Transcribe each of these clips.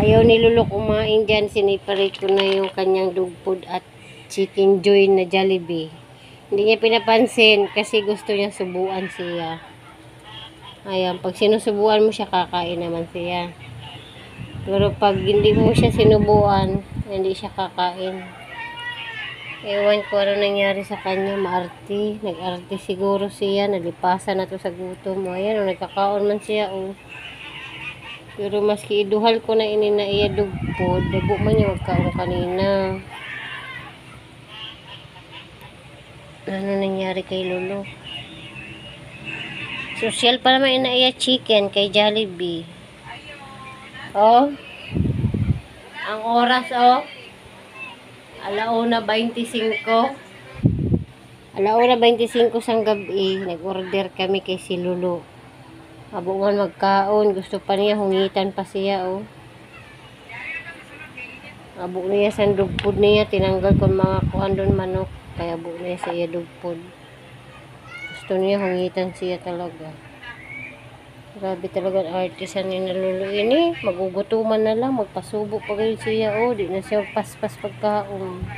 Ayaw ni Lolo kumain dyan. Siniparate ko na yung kanyang dog food at chicken joy na Jollibee. Hindi niya pinapansin kasi gusto niya subuan siya. Ayan, pag sinusubuan mo siya, kakain naman siya. Pero pag hindi mo siya sinubuan, hindi siya kakain. Ewan ko ano nangyari sa kanya, maarte. Nag-arte siguro siya, nalipasan na to sa gutom. Ayan, nagkakaon man siya, oh. Pero maski iduhal ko na iya dugpod, dabo man niya magkaon kanina. Ano nangyari kay Lolo? Social pa naman iya chicken kay Jollibee. Oh. Ang oras, oh. 1:25. 1:25 sang gabi. Nag-order kami kay si Lolo. Abungan magkaon. Gusto pa niya, hungitan pa siya, oh. Abo niya sa dugpod niya. Tinanggal ko mga kuhan doon manok. Kaya abo niya sa iya dugpod. Gusto niya, hungitan siya talaga. Grabe talaga ang artisan ni na Lolo ini. Magugutuman na lang. Magpasubo pa kayo siya, oh. Di na siya paspas pagkaon.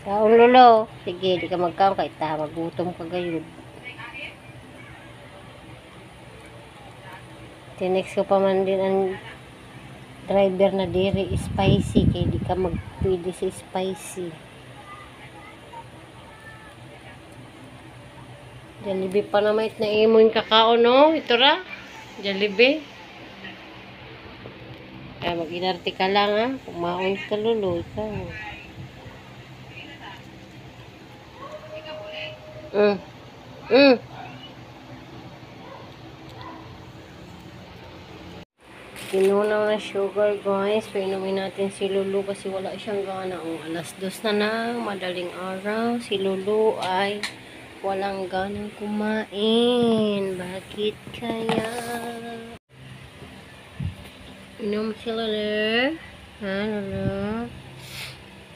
Kaon Lolo. Sige, di ka magkaon kahit magutom ka gayon. Tinext ko pa man din ang driver na diri spicy kaya di ka magpili sa spicy. Jollibee pa na mait na imon kakaon, no? Ito ra. Jollibee. Kaya mag-inarte ka lang, ha? Kumaon ka, Lolo. Ikaw. Kinunaw na sugar, guys. Painumin natin si Lolo kasi wala siyang gana. Alas 2 na ng madaling araw. Si Lolo ay walang ganang kumain. Bakit kaya? Inom si Lolo. Ha, Lolo?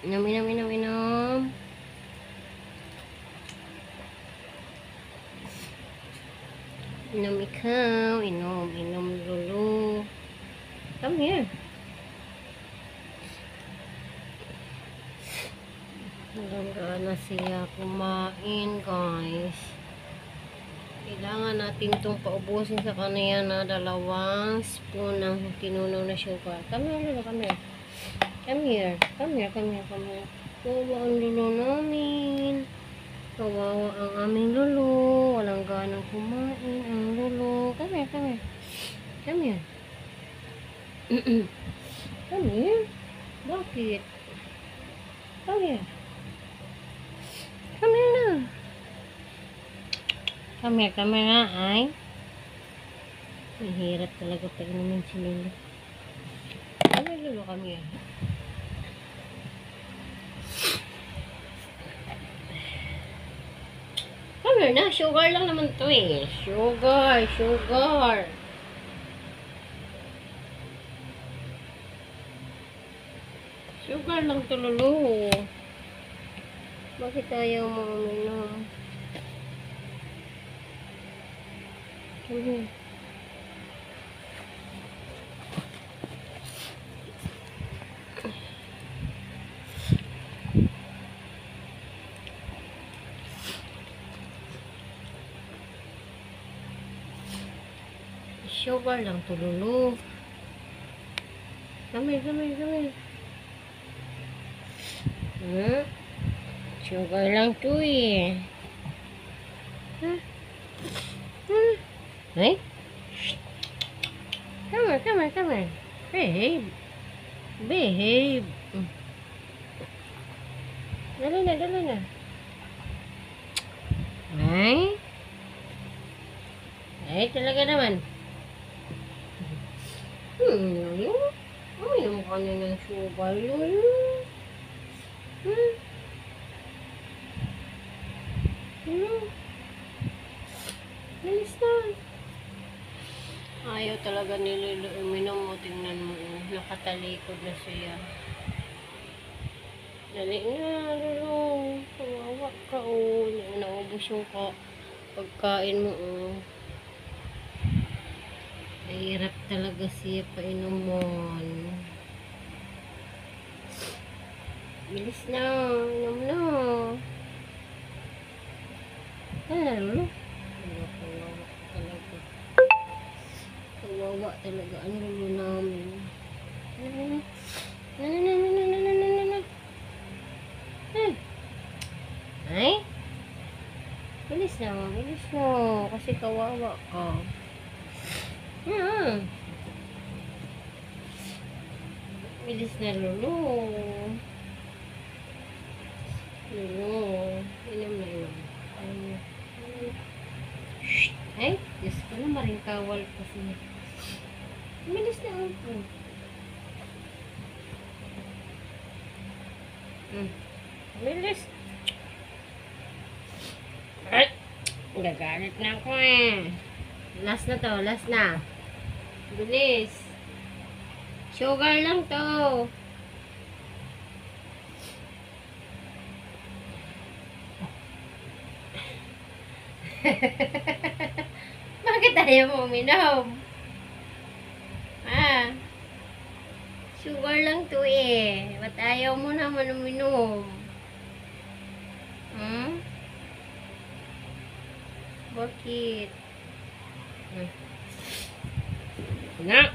Inom. Inom ikaw. Inom Lolo. Come here. Hanggang na siya kumain, guys. Kailangan natin itong paubusin sa kanya na 2 spoon ng tinunaw na sugar. Come here, Lolo. Come here. Kawawa ang Lolo namin. Kawawa ang aming Lolo. Walang ganang kumain ang Lolo. Come here. Come here. Bakit? Come here na. Come here na, ay. Mahirap talaga pa inumin si Lolo. Lolo, come here. Come here na, sugar lang naman to eh. Sugar. Sugar lang to, Lolo. Bakit ayaw mo uminom? Sugar lang to, Lolo. Come here. Sugar lang to eh. Hey? Come here. Behave. Dali na. Ay, talaga naman. Uminom ka na ng sugar, Lolo. Bilis na. Ayaw talaga ni Lolo uminom mo. Tingnan mo. Nakatalikod na siya. Dali na, Lolo. Kawawa ka, oh. Naubos yung pagkain mo, oh. Hirap talaga siya painomon. Bilis na. Inom na. Lalo. Kawawa talaga. Kawawa talaga ang lulo namin. Ay? Bilis na. Bilis na. Kasi kawawa ka. Bilis na lulo. Lulo. Inom na inom. Ay, Diyos ko na maring kawal kasi. Bilis na ako. Bilis. Ay, gagalit na ako eh. Last na to, last na. Bilis. Sugar lang to. Bakit ayaw mo uminom? Sugar lang to eh. Ba't ayaw mo naman uminom? Bakit? Na.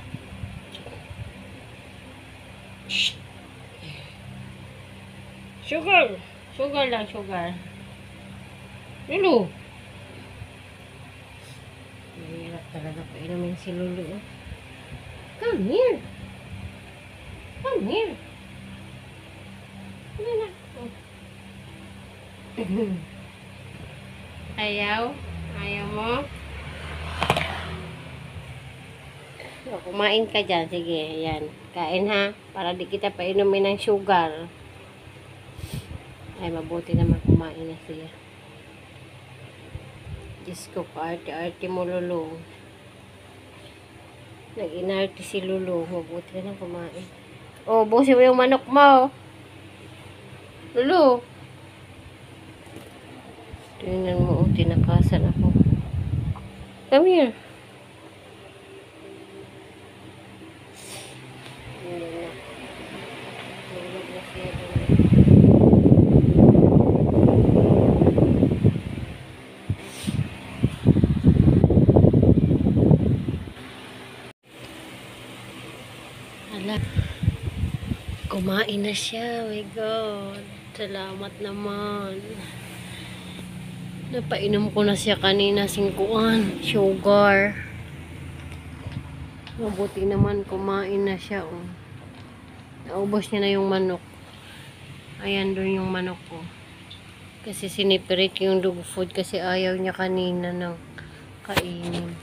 Sugar. Sugar lang, sugar. Lulu. Mahirap talaga pa inumin si Lulu. Come here. Come here. Ano na? Ayaw? Ayaw mo? So, kumain ka dyan. Sige, ayan. Kain ha. Para di kita painumin ng sugar. Ay, mabuti naman kumain na siya. Diyos ko, kaarte-arte mo, Lulu. Nag-inarte si Lulu. Mabuti na kumain. Oh, busin mo yung manok mo. Lulu. Tingnan mo, tinakasan ako. Come here. Hala. Kumain na siya. Oh my God. Salamat naman. Napainom ko na siya kanina, singkuan, sugar. Mabuti naman, kumain na siya. Oh. Naubos niya na yung manok. Ayan doon yung manok ko. Kasi sinipirit yung dog food kasi ayaw niya kanina ng kainin.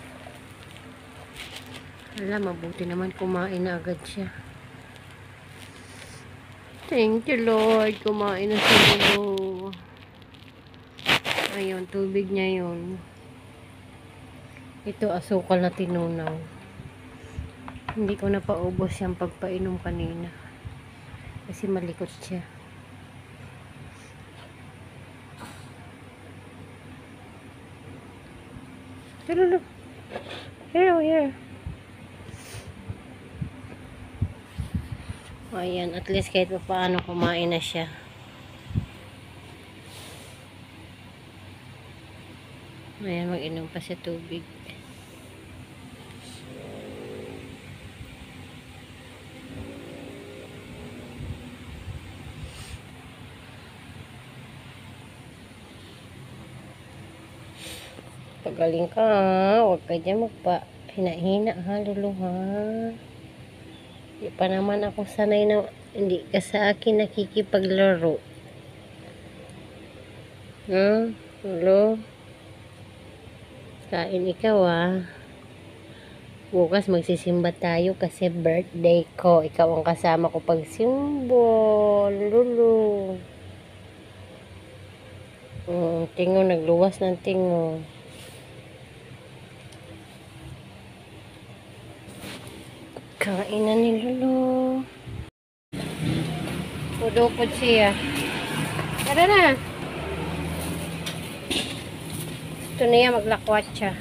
Alam, mabuti naman kumain na agad siya. Thank you, Lord. Kumain na siya. Ayun, tubig niya yun. Ito, asukal na tinunaw. Hindi ko na paubos yung pagpainom kanina. Kasi malikot siya. Hello, here. Ayan, at least kahit pa paano kumain na siya. Ayan, mag-inom pa siya tubig. Pagaling ka ha. Huwag ka dyan magpa-hina-hina ha, Lulu ha. Hindi pa naman ako sanay na hindi ka sa akin nakikipaglaro. Lulu? Kain ikaw ah. Bukas magsisimba tayo kasi birthday ko. Ikaw ang kasama ko pag simbol. Lulu. Tingo, nagluwas ng tingo. Kain na ni Lulu. Udupod siya. Tara na. Ito niya maglakwat siya.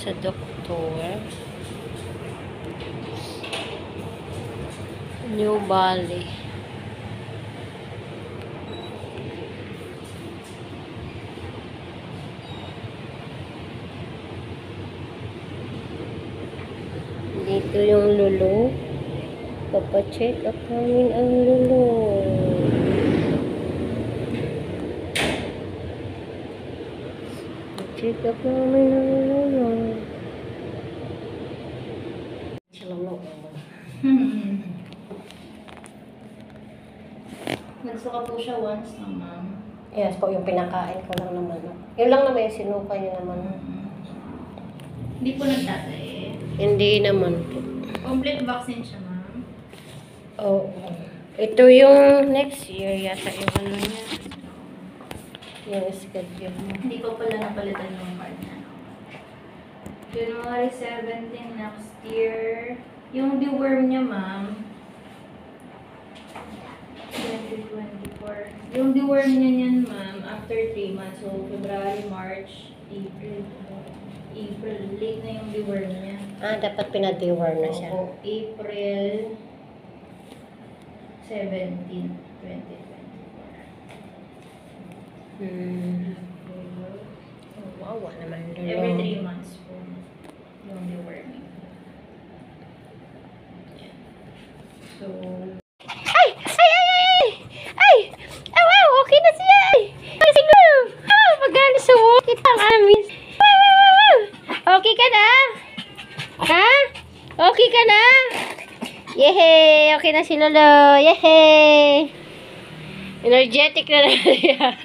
sa doktor. New Valley. Dito yung lulo. Papacheck up namin ang lulo. Check up namin ang lulo. Nagsuka po siya once na, ma'am. Yes po, yung pinakain ko lang naman. Yun lang naman yung sinuka niya naman. Hindi po nagtatay. Hindi naman po. Complete vaccine siya, ma'am. Oo. Ito yung next year yata yung ano niya. Yung schedule mo. Hindi ko pala napalitan yung card na. January 17 next year. Yung deworm niya, ma'am. 2024. Yung deworm niya niyan, ma'am, after 3 months. So, February, March, April. Late na yung deworm niya. Ah, dapat pinadiwar na siya. Opo, April 17, 2024. Wow, naman doon. Every 3 months po yung deworming. Yeah. So, Ay! Ay! Ay! Ay! Ay! Ah, wow! Okay na siya! Ay! Ay, siguro! Ah, magano sa walkie ang amin. Wow! Wow! Wow! Wow! Okay ka na? Ha? Okay ka na? Yehey! Okay na si Lolo! Yehey! Energetic na siya.